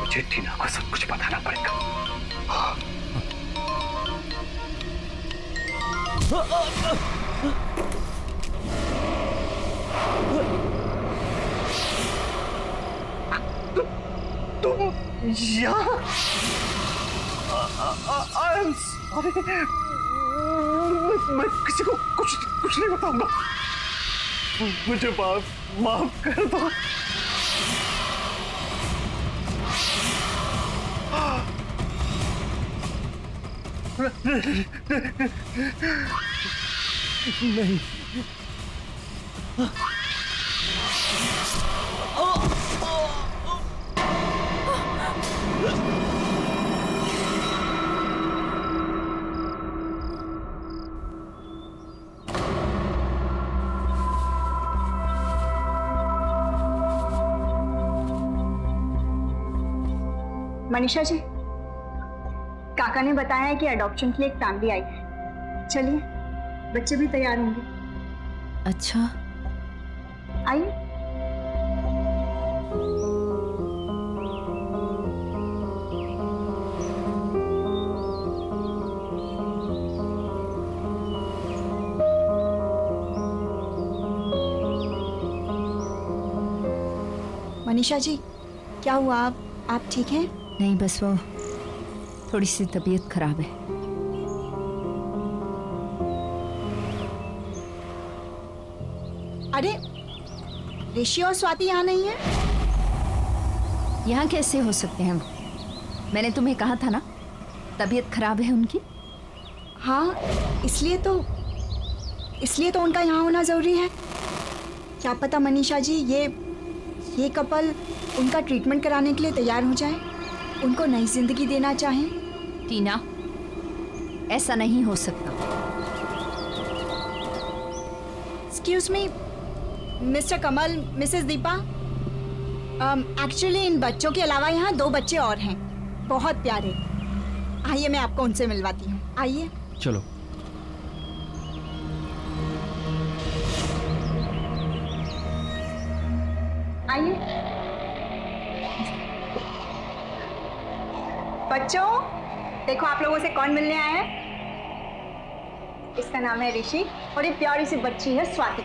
मुझे टीना को सब कुछ बताना पड़ेगा। तुम यहाँ? मैं किसी को कुछ नहीं बताऊंगा। मुझे माफ कर दो। नहीं। मनीषा जी, काका ने बताया है कि अडॉप्शन के लिए एक फैमिली आई है। चलिए, बच्चे भी तैयार होंगे। अच्छा, आइए। मनीषा जी, क्या हुआ? आप ठीक हैं? नहीं, बस वो थोड़ी सी तबीयत खराब है। अरे, ऋषि और स्वाति यहाँ नहीं है? यहाँ कैसे हो सकते हैं वो? मैंने तुम्हें कहा था ना, तबीयत खराब है उनकी। हाँ, इसलिए तो उनका यहाँ होना जरूरी है। क्या पता मनीषा जी, ये कपल उनका ट्रीटमेंट कराने के लिए तैयार हो जाए, उनको नई जिंदगी देना चाहें। टीना, ऐसा नहीं हो सकता। Excuse me, mister Kamal, Mrs Deepa. Actually in बच्चों के अलावा यहाँ 2 बच्चे और हैं, बहुत प्यारे। आइए, मैं आपको उनसे मिलवाती हूँ। आइए। चलो। आइए। बच्चों, देखो आप लोगों से कौन मिलने आया है। इसका नाम है ऋषि और ये प्यारी सी बच्ची है स्वाति।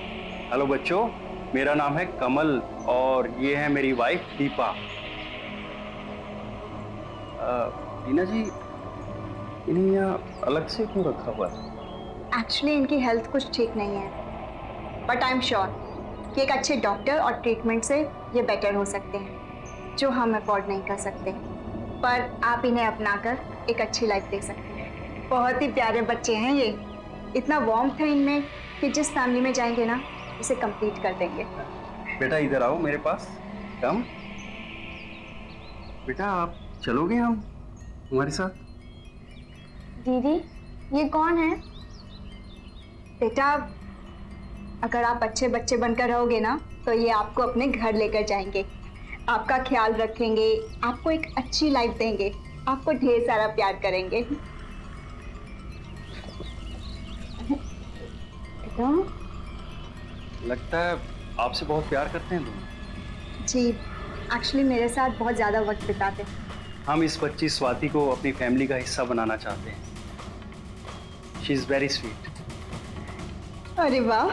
हेलो बच्चों, मेरा नाम है कमल और ये है मेरी वाइफ दीपा। टीना जी, इन्हें यहाँ अलग से क्यों रखा हुआ है? एक्चुअली इनकी हेल्थ कुछ ठीक नहीं है, बट आई एम श्योर कि एक अच्छे डॉक्टर और ट्रीटमेंट से ये बेटर हो सकते हैं, जो हम अफोर्ड नहीं कर सकते। पर आप इन्हें अपनाकर एक अच्छी लाइफ दे सकते हैं। बहुत ही प्यारे बच्चे हैं ये, इतना वार्मथ है इनमें कि जिस फैमिली में जाएंगे ना, उसे कंप्लीट कर देंगे। बेटा इधर आओ मेरे पास, कम। बेटा आप चलोगे हम हमारे साथ? दीदी, ये कौन है? बेटा, अगर आप अच्छे बच्चे बनकर रहोगे ना, तो ये आपको अपने घर लेकर जाएंगे, आपका ख्याल रखेंगे, आपको एक अच्छी लाइफ देंगे, आपको ढेर सारा प्यार करेंगे। बेटा, लगता है आपसे बहुत प्यार करते हैं तुम। जी, एक्चुअली मेरे साथ बहुत ज़्यादा वक्त बिताते हैं। हम इस बच्ची स्वाति को अपनी फैमिली का हिस्सा बनाना चाहते हैं। She is very sweet. अरे वाह,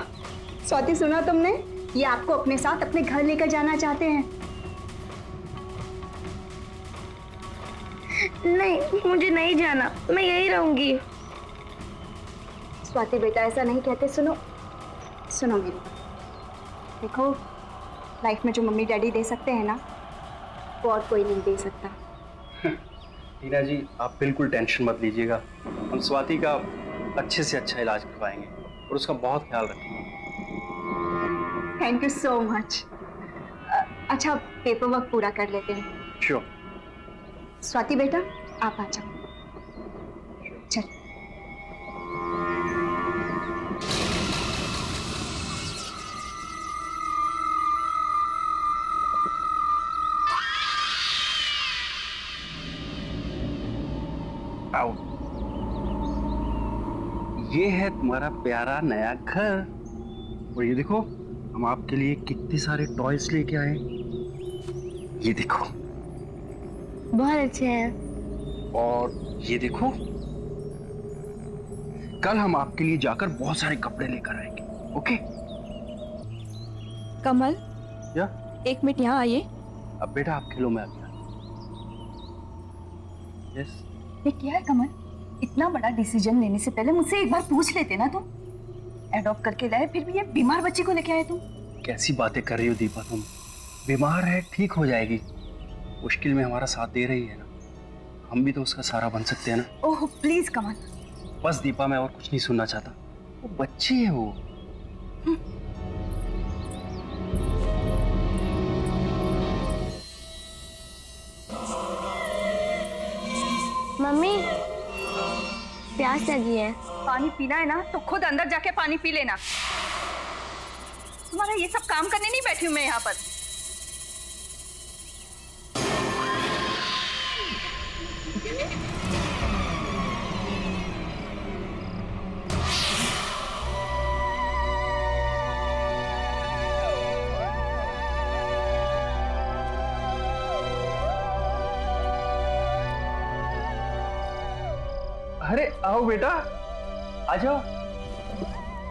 स्वाति, सुना तुमने? ये आपको अपने साथ अपने घर लेकर जाना चाहते हैं। नहीं, मुझे नहीं जाना, मैं यहीं रहूंगी। स्वाति बेटा, ऐसा नहीं कहते। सुनो मेरी बात। देखो, लाइफ में जो मम्मी डैडी दे सकते हैं ना, वो और कोई नहीं दे सकता। टीना जी, आप बिल्कुल टेंशन मत लीजिएगा। हम स्वाति का अच्छे से अच्छा इलाज करवाएंगे और उसका बहुत ख्याल रखेंगे। Thank you so much. अच्छा, पेपर वर्क पूरा कर लेते हैं। श्योर। स्वाति बेटा, आप आ जाओ। चल। आओ। ये है तुम्हारा प्यारा नया घर। और ये देखो, हम आपके लिए कितने सारे टॉयज लेके आए। ये देखो, बहुत अच्छे हैं। और ये देखो, कल हम आपके लिए जाकर बहुत सारे कपड़े लेकर आएंगे। ओके? कमल, या 1 मिनट यहाँ आइए। अब बेटा आप खेलो, मैं आ गया। यस। ये क्या है कमल? इतना बड़ा डिसीजन लेने से पहले मुझसे एक बार पूछ लेते ना तुम। एडॉप्ट करके लाए, फिर भी ये बीमार बच्ची को लेके आए तुम। कैसी बातें कर रही हो दीपा तुम? बीमार है, ठीक हो जाएगी। मुश्किल में हमारा साथ दे रही है ना, हम भी तो उसका सहारा बन सकते हैं ना। ओह प्लीज कमल। बस दीपा, मैं और कुछ नहीं सुनना चाहता। वो बच्ची है वो। मम्मी, प्यास लगी है। पानी पीना है ना तो खुद अंदर जाके पानी पी लेना। तुम्हारा ये सब काम करने नहीं बैठी हूं मैं यहाँ पर। अरे आओ बेटा, आ जाओ।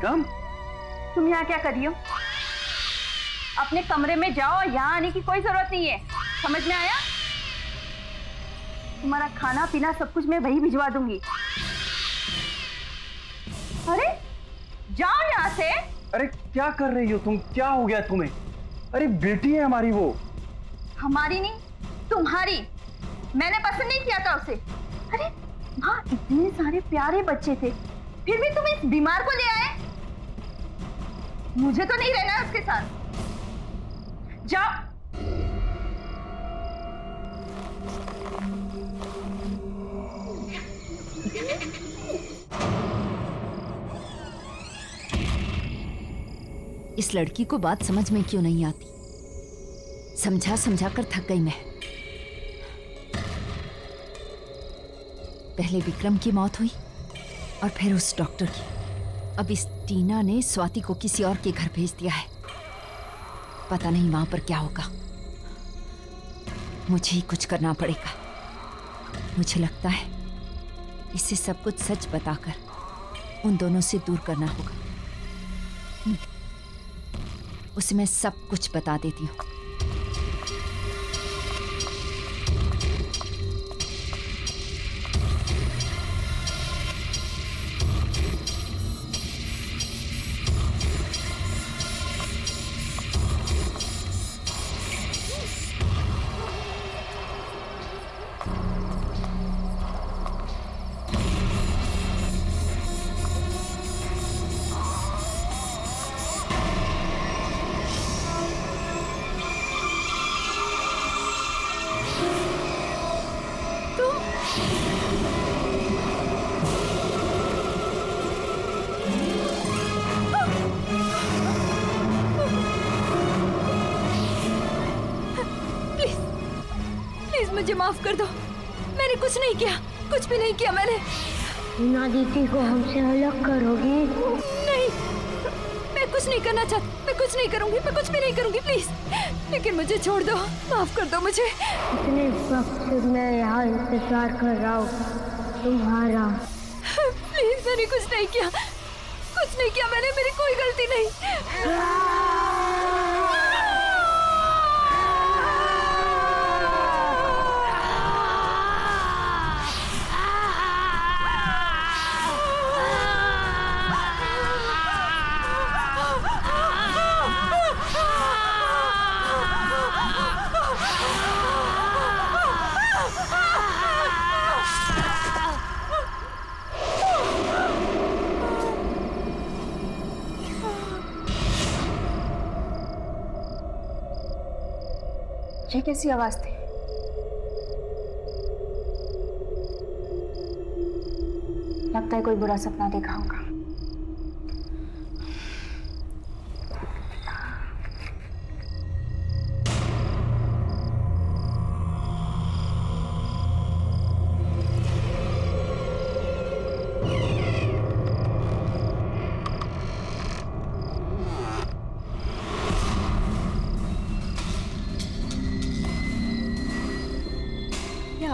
कम। तुम यहाँ क्या कर रही हो? अपने कमरे में जाओ, यहाँ आने की कोई जरूरत नहीं है। समझ में आया? तुम्हारा खाना पीना सब कुछ मैं वही भिजवा दूंगी। अरे जाओ यहाँ से। अरे क्या कर रही हो तुम? क्या हो गया तुम्हें? अरे बेटी है हमारी वो। हमारी नहीं, तुम्हारी। मैंने पसंद नहीं किया था उसे। अरे वहाँ इतने सारे प्यारे बच्चे थे, फिर भी तुम इस बीमार को ले आए। मुझे तो नहीं रहना है उसके साथ। जाओ। इस लड़की को बात समझ में क्यों नहीं आती? समझा समझा कर थक गई मैं। पहले विक्रम की मौत हुई और फिर उस डॉक्टर की। अब इस टीना ने स्वाति को किसी और के घर भेज दिया है। पता नहीं वहां पर क्या होगा। मुझे ही कुछ करना पड़ेगा। मुझे लगता है इसे सब कुछ सच बताकर उन दोनों से दूर करना होगा। उसे मैं सब कुछ बता देती हूँ। मुझे माफ कर दो। मैंने कुछ नहीं किया, कुछ भी नहीं किया मैंने। ना दीदी को हमसे अलग करोगी? नहीं, मैं कुछ नहीं करना चाहती। मैं कुछ नहीं करूंगी, मैं कुछ भी नहीं करूंगी, प्लीज। लेकिन मुझे छोड़ दो, माफ कर दो मुझे। इतने वक्त से मैं यहाँ इंतजार कर रहा हूँ तुम्हारा। प्लीज, मैंने कुछ नहीं किया, कुछ नहीं किया मैंने। मेरी कोई गलती नहीं। ये कैसी आवाज थी? लगता है कोई बुरा सपना देखा होगा।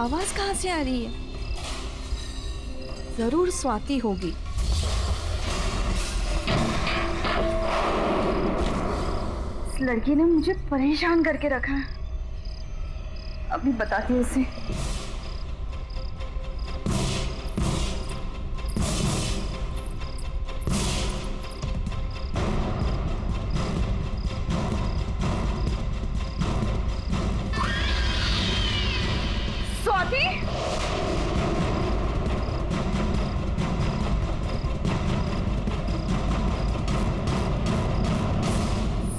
आवाज कहाँ से आ रही है? जरूर स्वाति होगी। इस लड़की ने मुझे परेशान करके रखा है। अभी बताती हूँ उसे। स्वाति,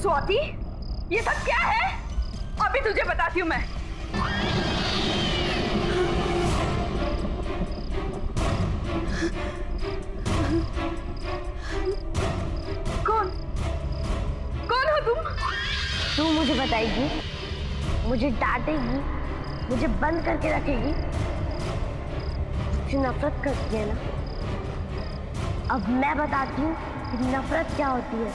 स्वाति, ये सब क्या है? अभी तुझे बताती हूँ मैं। कौन कौन हो तुम? तू मुझे बताएगी, मुझे डांटेगी, मुझे बंद करके रखेगी। मुझे नफरत करती है ना? अब मैं बताती हूँ कि नफरत क्या होती है।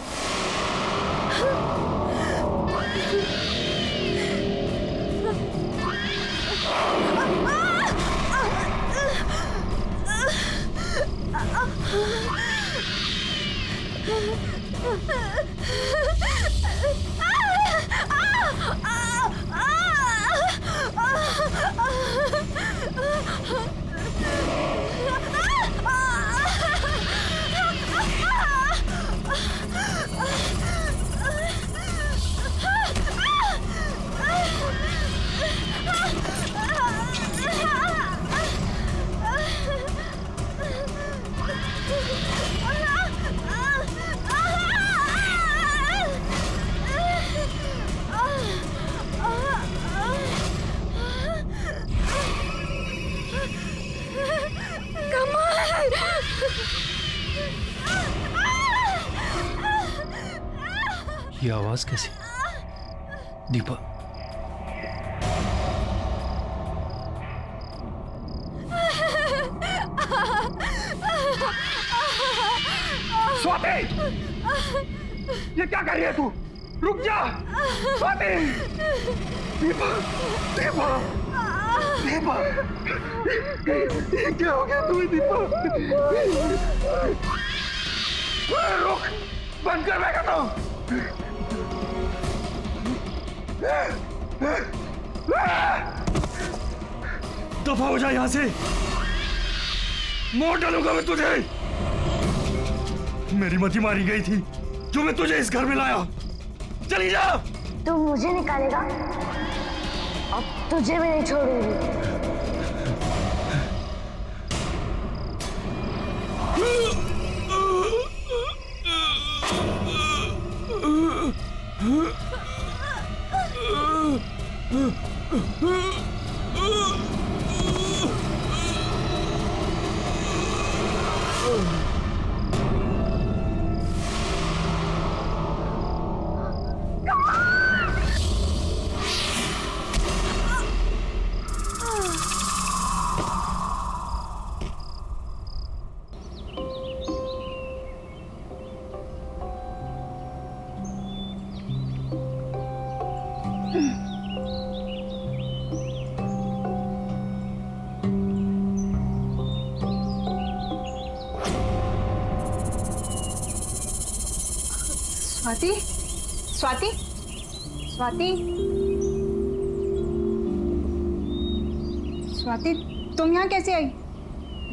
ये आवाज कैसी? दीपा, स्वाति, ये क्या कर रही है तू? रुक जा स्वाति। दीपा, दीपा, दीपा, ये क्या हो गया तुम्हें दीपा? रुक, बंद कर, मैं कहता हूँ। दफा हो जा यहां से, मोड़ डालूंगा मैं तुझे। मेरी मति मारी गई थी जो मैं तुझे इस घर में लाया। चली जा। तू मुझे निकालेगा, अब तुझे भी नहीं छोड़ूंगी। स्वाति, स्वाति, स्वाति, स्वाति, तुम यहाँ कैसे आई?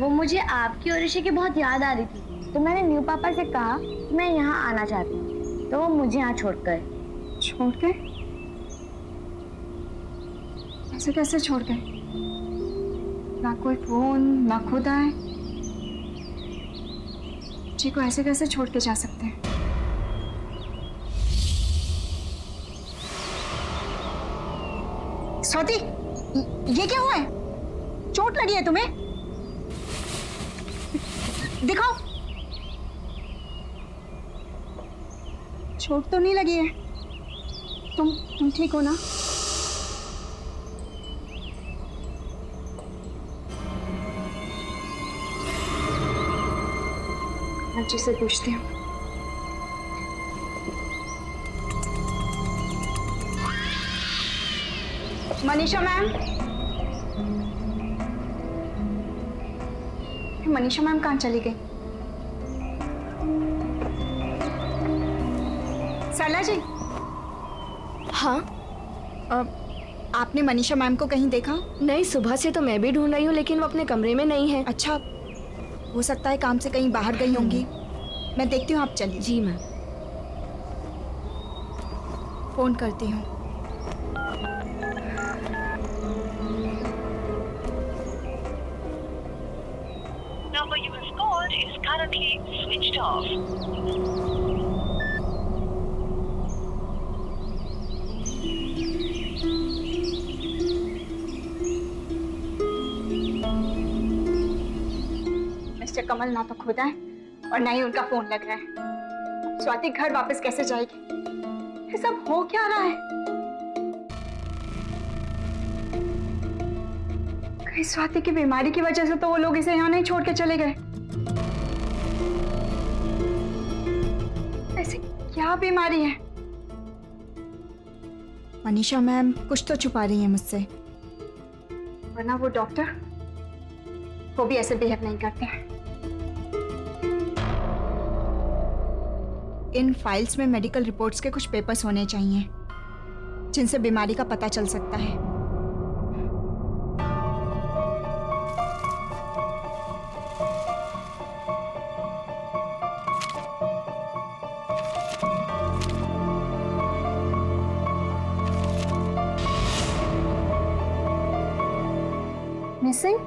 वो मुझे आपकी और ऋषि की बहुत याद आ रही थी, तो मैंने न्यू पापा से कहा कि मैं यहाँ आना चाहती हूँ, तो वो मुझे यहाँ छोड़ गए। छोड़ गए? ऐसे कैसे छोड़ गए? ना कोई फोन, ना खुद आए। जी को ऐसे कैसे छोड़ के जा सकते हैं? स्वाति, ये क्या हुआ है? चोट लगी है तुम्हें? दिखाओ। चोट तो नहीं लगी है। तुम ठीक हो ना? अच्छे से पूछती हूँ। मनीषा मैम, कि मनीषा मैम कहाँ चली गई? सरला जी, हाँ आपने मनीषा मैम को कहीं देखा? नहीं, सुबह से तो मैं भी ढूंढ रही हूँ लेकिन वो अपने कमरे में नहीं है। अच्छा, हो सकता है काम से कहीं बाहर गई होंगी। मैं देखती हूँ, आप चलिए। जी मैम। फोन करती हूँ। Number you have called is currently switched off. Mister Kamal ना तो खुदा है और ना ही उनका फोन लग रहा है। स्वाति घर वापस कैसे जाएगी? ये सब हो क्या रहा है? कहीं स्वाति की बीमारी की वजह से तो वो लोग इसे यहाँ नहीं छोड़ के चले गए। ऐसी क्या बीमारी है? मनीषा मैम कुछ तो छुपा रही है मुझसे, वरना वो डॉक्टर वो भी ऐसे बिहेव नहीं करते हैं। इन फाइल्स में मेडिकल रिपोर्ट्स के कुछ पेपर्स होने चाहिए जिनसे बीमारी का पता चल सकता है। मिसिंग?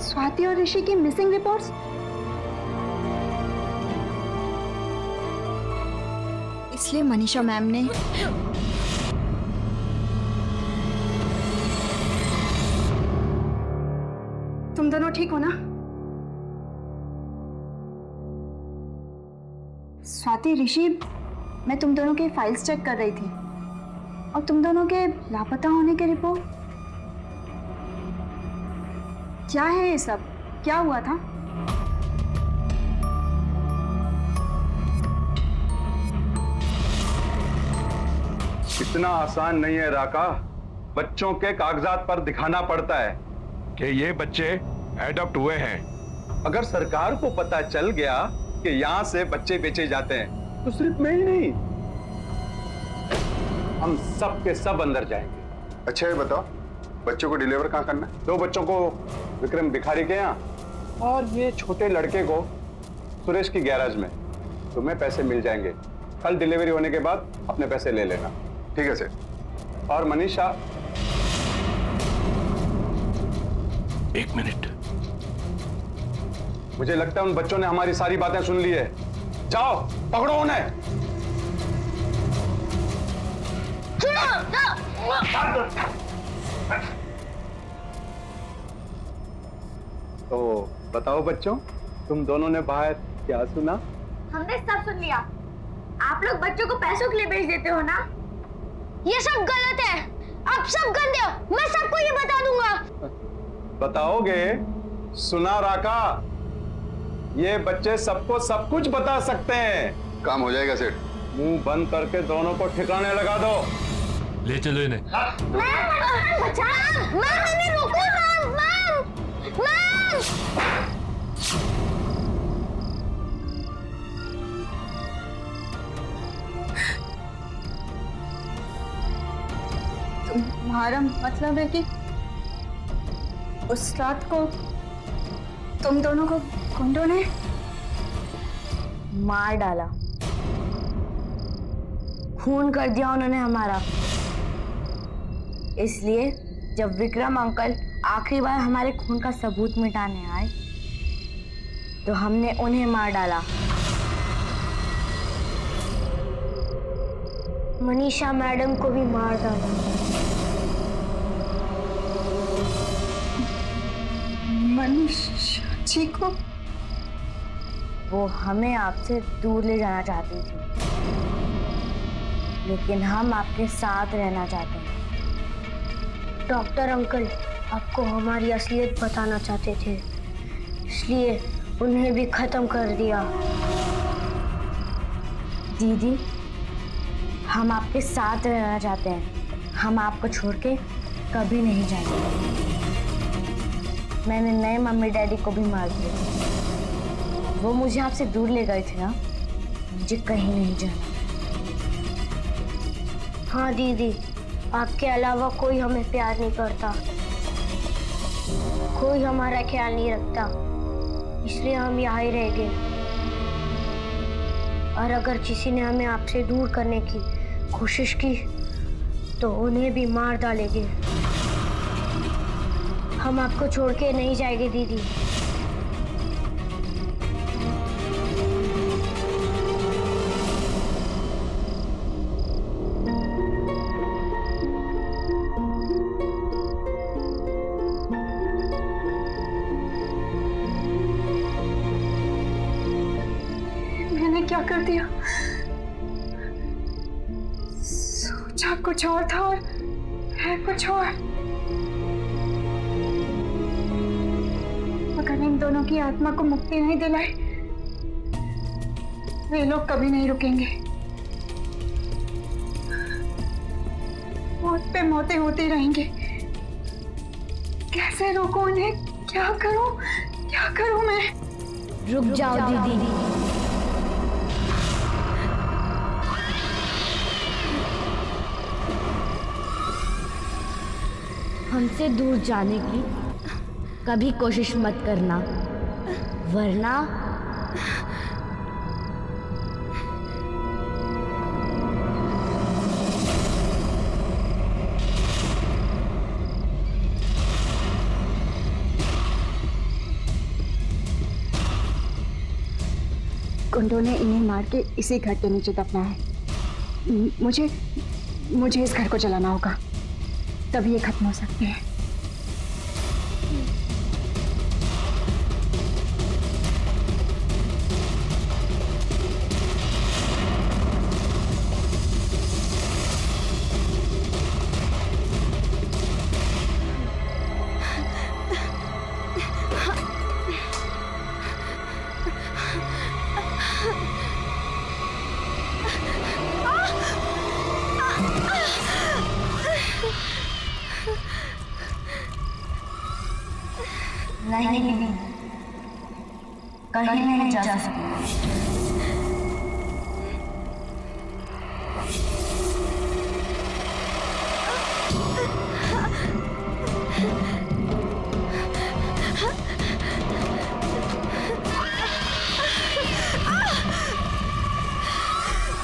स्वाति और ऋषि की मिसिंग रिपोर्ट्स? इसलिए मनीषा मैम ने तुम दोनों ठीक हो ना? स्वाति, ऋषि, मैं तुम दोनों के फाइल्स चेक कर रही थी और तुम दोनों के लापता होने के रिपोर्ट। क्या है ये सब? क्या हुआ था? इतना आसान नहीं है राका। बच्चों के कागजात पर दिखाना पड़ता है कि ये बच्चे एडॉप्ट हुए हैं। अगर सरकार को पता चल गया कि यहाँ से बच्चे बेचे जाते हैं तो सिर्फ मैं ही नहीं, हम सब के सब अंदर जाएंगे। अच्छा ये बताओ, बच्चों को डिलीवर कहाँ करना है? 2 बच्चों को विक्रम भिखारी के यहाँ और ये छोटे लड़के को सुरेश की गैराज में। तुम्हें पैसे मिल जाएंगे। कल डिलीवरी होने के बाद अपने पैसे ले लेना। ठीक है सर। और मनीषा, 1 मिनट। मुझे लगता है उन बच्चों ने हमारी सारी बातें सुन ली है। जाओ पकड़ो उन्हें। तो बताओ बच्चों, तुम दोनों ने बाहर क्या सुना? हमने सब सुन लिया। आप लोग बच्चों को पैसों के लिए बेच देते हो ना? ये सब गलत है। आप सब गंदे हो। मैं सबको ये बता दूंगा। बताओगे? सुना राका, ये बच्चे सबको सब कुछ बता सकते हैं। काम हो जाएगा सेठ। मुंह बंद करके दोनों को ठिकाने लगा दो। ले चलो इन्हें। मैम बचा। मैम रोको। मैम तुम्हारा मतलब है कि उस रात को तुम दोनों को गुंडों ने मार डाला, खून कर दिया उन्होंने हमारा। इसलिए जब विक्रम अंकल आखिरी बार हमारे खून का सबूत मिटाने आए तो हमने उन्हें मार डाला। मनीषा मैडम को भी मार डाला। मनीषा जी को? वो हमें आपसे दूर ले जाना चाहती थी, लेकिन हम आपके साथ रहना चाहते हैं। डॉक्टर अंकल आपको हमारी असलियत बताना चाहते थे, इसलिए उन्हें भी खत्म कर दिया। दीदी, हम आपके साथ रहना चाहते हैं। हम आपको छोड़ के कभी नहीं जाएंगे। मैंने नए मम्मी डैडी को भी मार दिया। वो मुझे आपसे दूर ले गए थे ना, मुझे कहीं नहीं जाना। हाँ दीदी, आपके अलावा कोई हमें प्यार नहीं करता, कोई हमारा ख्याल नहीं रखता, इसलिए हम यहाँ ही रह गए। और अगर किसी ने हमें आपसे दूर करने की कोशिश की तो उन्हें भी मार डालेंगे। हम आपको छोड़ के नहीं जाएंगे दीदी। मैंने क्या कर दिया? सोचा कुछ और था और है कुछ और। अगर इन दोनों की आत्मा को मुक्ति नहीं दिलाई, वे लोग कभी नहीं रुकेंगे। मौत पे मौतें होती रहेंगी। कैसे रोकूं उन्हें? क्या करूं मैं? रुक जाओ दीदी। हमसे दूर जाने की कभी कोशिश मत करना, वरना गुंडों ने इन्हें मार के इसी घर के नीचे दफना है। मुझे इस घर को जलाना होगा, तभी ये खत्म हो सकते हैं। नहीं दीदी, कहीं नहीं जा सकते।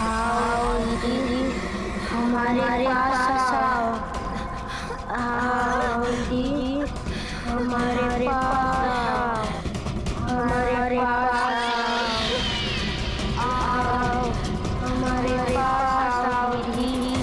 आओ दीदी, हमारे पास आओ। आओ दीदी, हमारे पास हमारे पास आओ। हमारे पास आओ दीदी।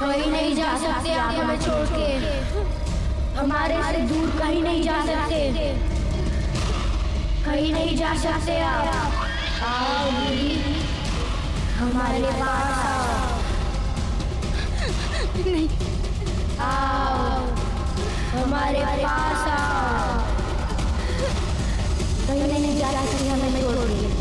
कहीं नहीं जा सकते आप हमें छोड़ के, हमारे से दूर कहीं नहीं जा सकते, कहीं नहीं जा सकते आप। आओ दीदी, हमारे पास आओ। नहीं, आओ हमारे पास आओ। कहीं नहीं जा सकते हमें छोड़ के।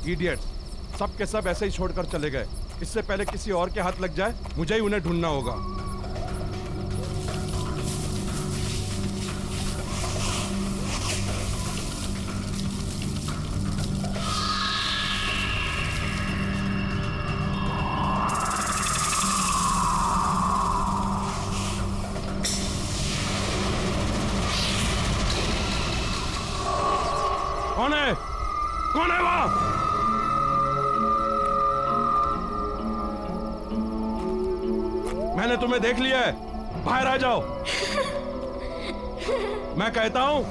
इडियट, सब के सब ऐसे ही छोड़कर चले गए। इससे पहले किसी और के हाथ लग जाए, मुझे ही उन्हें ढूंढना होगा। कौन है? कौन है वहां? मैंने तुम्हें देख लिया है, बाहर आ जाओ। मैं कहता हूं,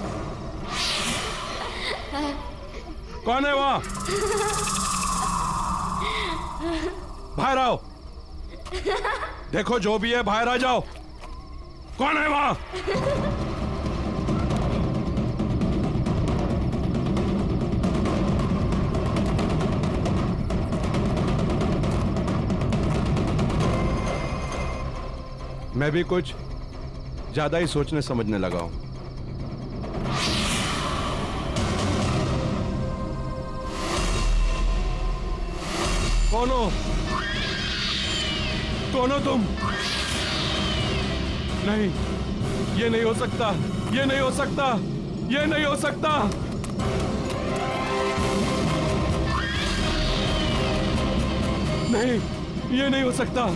कौन है वहां? बाहर आओ। देखो जो भी है, बाहर आ जाओ। कौन है वहां? मैं भी कुछ ज्यादा ही सोचने समझने लगा हूं। कौन हो? कौन हो तुम? नहीं, ये नहीं हो सकता, ये नहीं हो सकता, ये नहीं हो सकता। नहीं, ये नहीं हो सकता।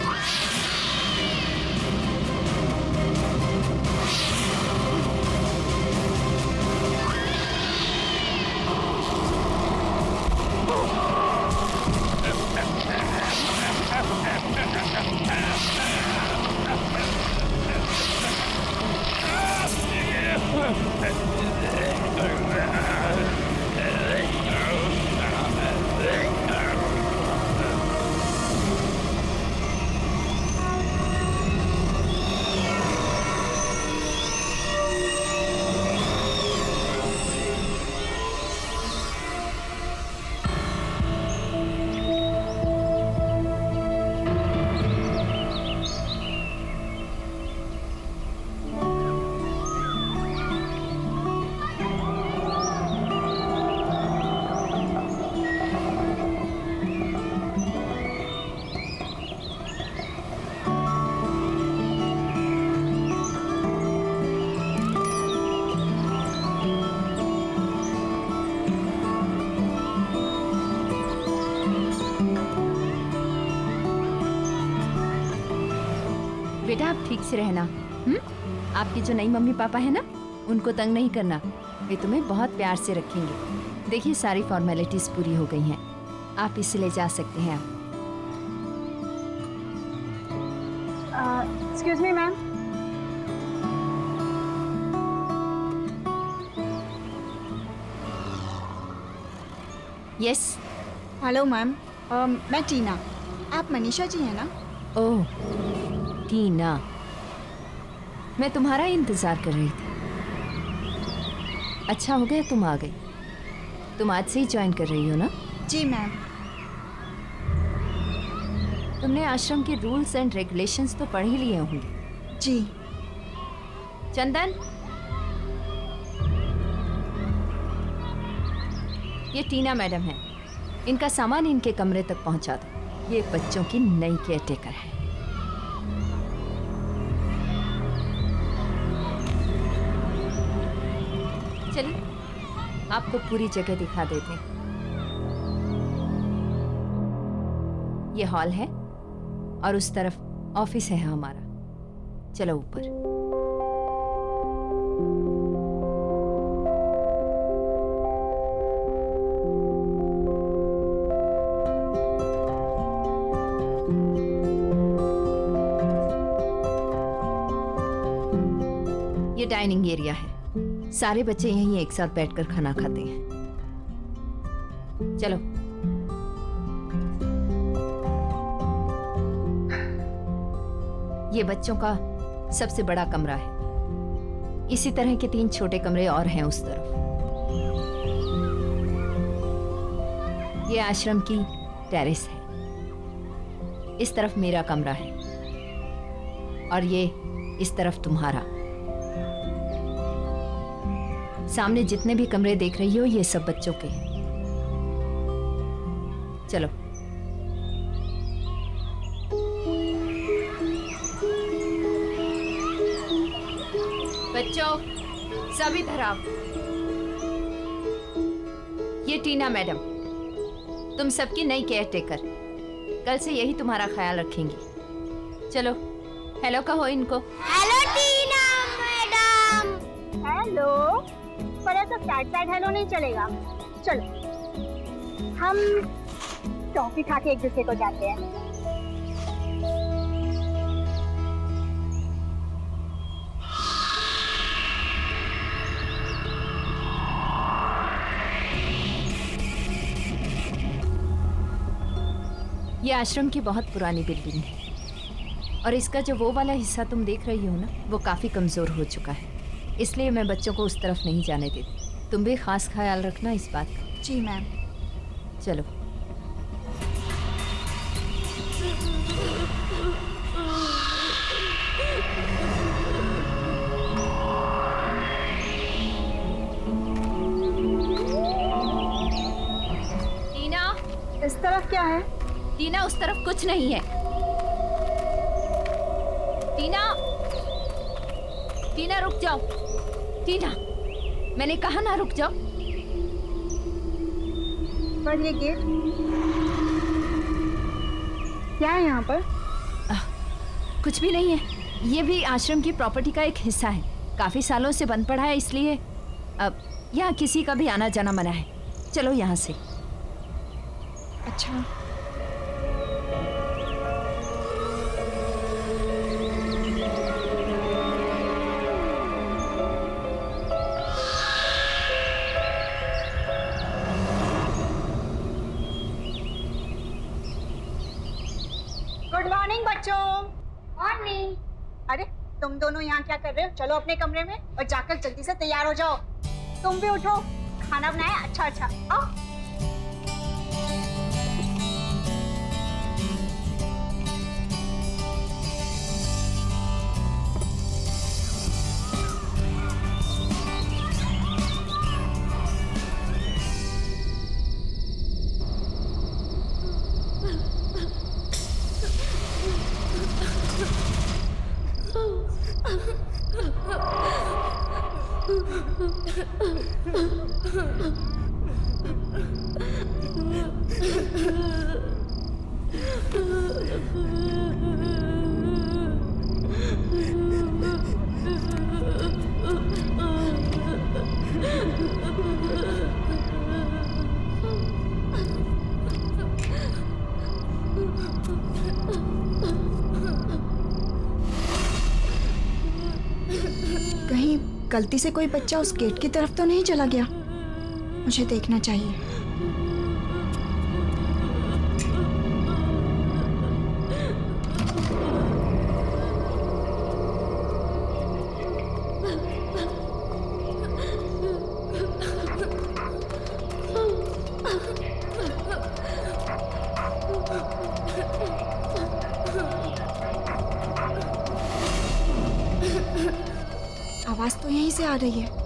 बेटा आप ठीक से रहना। आपकी जो नई मम्मी पापा है ना, उनको तंग नहीं करना, वे तुम्हें बहुत प्यार से रखेंगे। देखिए सारी फॉर्मेलिटीज पूरी हो गई हैं, आप इसे ले जा सकते हैं। Excuse me ma'am. Yes. Hello ma'am, मैं टीना। आप मनीषा जी हैं ना? ओह टीना, मैं तुम्हारा इंतजार कर रही थी। अच्छा हो गया तुम आ गई। तुम आज से ही ज्वाइन कर रही हो ना? जी मैम। तुमने आश्रम के रूल्स एंड रेगुलेशंस तो पढ़ ही लिए होंगे। जी। चंदन, ये टीना मैडम है, इनका सामान इनके कमरे तक पहुंचा दो। ये बच्चों की नई केयरटेकर है। चलिए आपको पूरी जगह दिखा देते हैं। ये हॉल है और उस तरफ ऑफिस है हमारा। चलो ऊपर। ये डाइनिंग एरिया है, सारे बच्चे यहीं एक साथ बैठकर खाना खाते हैं। चलो। ये बच्चों का सबसे बड़ा कमरा है। इसी तरह के 3 छोटे कमरे और हैं उस तरफ। ये आश्रम की टेरेस है। इस तरफ मेरा कमरा है और ये इस तरफ तुम्हारा। सामने जितने भी कमरे देख रही हो ये सब बच्चों के हैं। चलो। बच्चों सब इधर आओ। ये टीना मैडम, तुम सबकी नई केयर टेकर, कल से यही तुम्हारा ख्याल रखेंगी। चलो हेलो कहो इनको। हेलो टीना मैडम। हेलो, पर ऐसा सैड हेलो नहीं चलेगा। चलो हम टॉफी खा के एक दूसरे को जाते हैं। ये आश्रम की बहुत पुरानी बिल्डिंग है और इसका जो वो वाला हिस्सा तुम देख रही हो ना, वो काफ़ी कमज़ोर हो चुका है, इसलिए मैं बच्चों को उस तरफ नहीं जाने देती। तुम भी खास ख्याल रखना इस बात का। जी मैम। चलो। टीना, इस तरफ क्या है? टीना उस तरफ कुछ नहीं है। टीना, टीना रुक जाओ। टीना, मैंने कहा ना रुक जाओ। पर ये गेट क्या है यहाँ पर? कुछ भी नहीं है, ये भी आश्रम की प्रॉपर्टी का एक हिस्सा है, काफी सालों से बंद पड़ा है, इसलिए अब यहाँ किसी का भी आना जाना मना है। चलो यहाँ से। अच्छा। गुड मॉर्निंग बच्चों। मॉर्निंग। अरे तुम दोनों यहाँ क्या कर रहे हो? चलो अपने कमरे में और जाकर जल्दी से तैयार हो जाओ। तुम भी उठो, खाना बनाया अच्छा अच्छा। आओ। कहीं गलती से कोई बच्चा उस गेट की तरफ तो नहीं चला गया? मुझे देखना चाहिए। आवाज तो यहीं से आ रही है।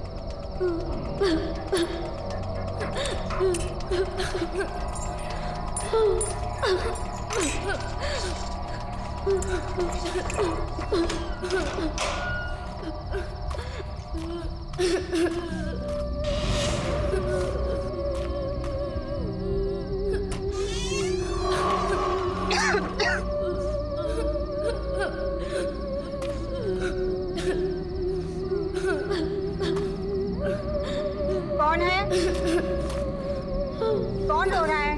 कौन है? कौन रो रहा है?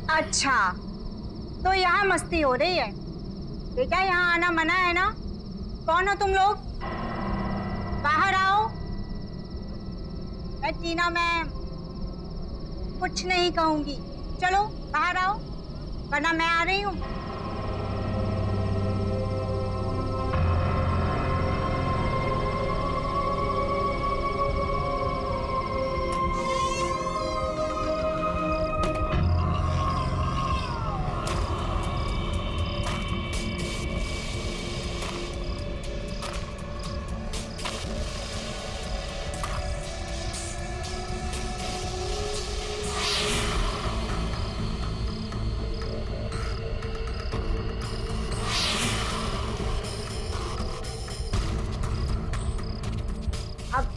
अच्छा, तो यहाँ मस्ती हो रही है। बेटा यहाँ आना मना है ना? कौन हो तुम लोग? बाहर आओ। मैं टीना मैम कुछ नहीं कहूंगी। चलो बाहर आओ, वरना मैं आ रही हूँ।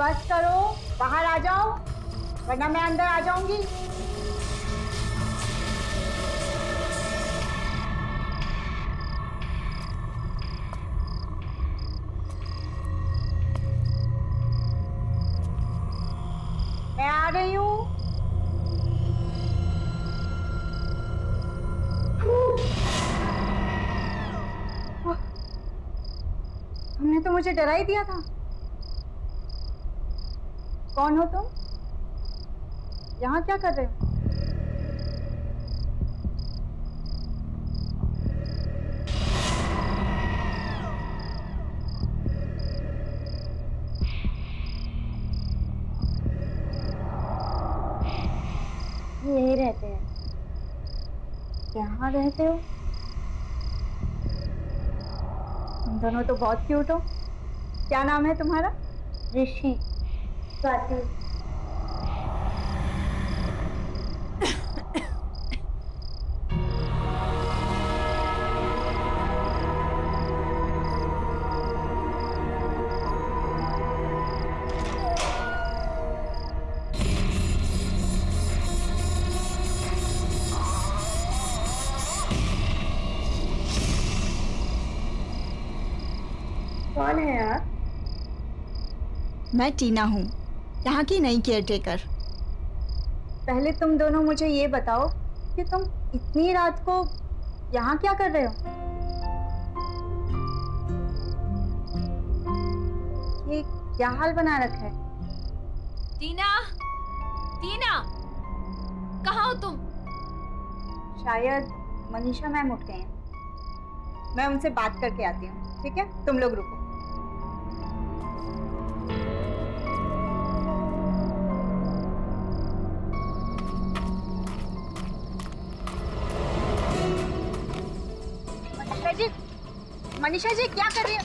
बस करो, बाहर आ जाओ, वरना मैं अंदर आ जाऊंगी। मैं आ रही हूँ। तुमने तो मुझे डरा ही दिया था। कौन हो तुम? यहाँ क्या कर रहे हो? यहीं रहते हैं। यहाँ रहते हो? तुम दोनों तो बहुत क्यूट हो। क्या नाम है तुम्हारा? ऋषि, स्वाति। कौन है आप? मैं टीना हूँ, यहाँ की नई केयरटेकर। पहले तुम दोनों मुझे ये बताओ कि तुम इतनी रात को यहाँ क्या कर रहे हो? ये क्या हाल बना रखा है? टीना, टीना, कहाँ हो तुम? शायद मनीषा मैम उठ गए हैं। मैं उनसे बात करके आती हूँ, ठीक है? तुम लोग रुको। मनीषा जी क्या कर रही है?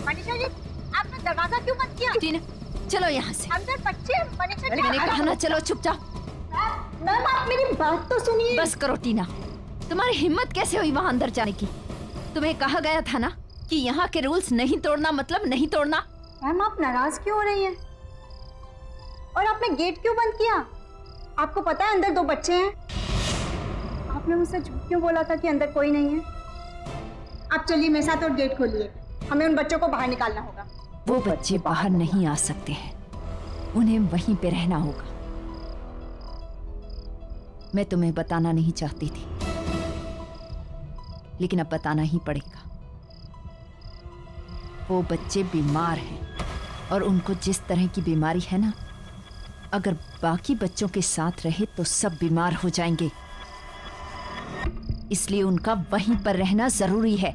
मनीषा जी आपने दरवाजा क्यों बंद किया? टीना, चलो यहाँ से। अंदर बच्चे। मनीषा जी मैंने कहा ना, चलो चुपचाप। मैम आप मेरी बात तो सुनिए। बस करो टीना, तुम्हारी हिम्मत कैसे हुई वहां अंदर जाने की? तुम्हें कहा गया था ना कि यहाँ के रूल्स नहीं तोड़ना मतलब नहीं तोड़ना। मैम आप नाराज क्यों हो रही हैं? और आपने गेट क्यों बंद किया? आपको पता है अंदर 2 बच्चे हैं। आपने मुझसे झूठ क्यों बोला था कि अंदर कोई नहीं है? आप चलिए मेरे साथ और गेट खोलिए। हमें उन बच्चों को बाहर निकालना होगा। वो बच्चे बाहर नहीं आ सकते हैं, उन्हें वहीं पे रहना होगा। मैं तुम्हें बताना नहीं चाहती थी, लेकिन अब बताना ही पड़ेगा। वो बच्चे बीमार हैं और उनको जिस तरह की बीमारी है ना, अगर बाकी बच्चों के साथ रहे तो सब बीमार हो जाएंगे। इसलिए उनका वहीं पर रहना जरूरी है।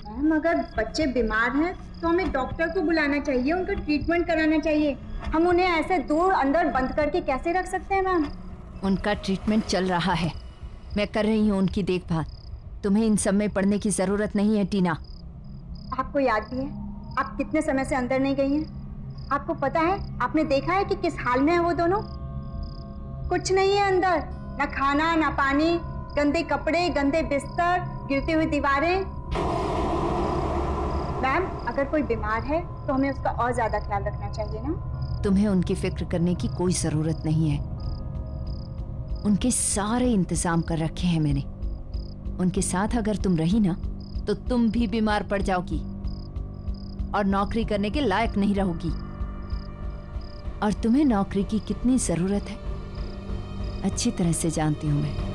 मैम अगर बच्चे बीमार हैं तो हमें डॉक्टर को बुलाना चाहिए, उनका ट्रीटमेंट कराना चाहिए। हम उन्हें ऐसे दूर अंदर बंद करके कैसे रख सकते हैं मैम? उनका ट्रीटमेंट चल रहा है, मैं कर रही हूँ उनकी देखभाल। तुम्हें इन सब में पड़ने की जरूरत नहीं है टीना। आपको याद भी है आप कितने समय से अंदर नहीं गई हैं? आपको पता है, आपने देखा है कि किस हाल में है वो दोनों? कुछ नहीं है अंदर, ना खाना ना पानी, गंदे कपड़े, गंदे बिस्तर, गिरती हुई दीवारें। मैम अगर कोई बीमार है तो हमें उसका और ज्यादा ख्याल रखना चाहिए ना? तुम्हें उनकी फिक्र करने की कोई जरूरत नहीं है। उनके सारे इंतजाम कर रखे हैं मैंने। उनके साथ अगर तुम रही ना तो तुम भी बीमार पड़ जाओगी और नौकरी करने के लायक नहीं रहोगी। और तुम्हें नौकरी की कितनी जरूरत है अच्छी तरह से जानती हूं मैं।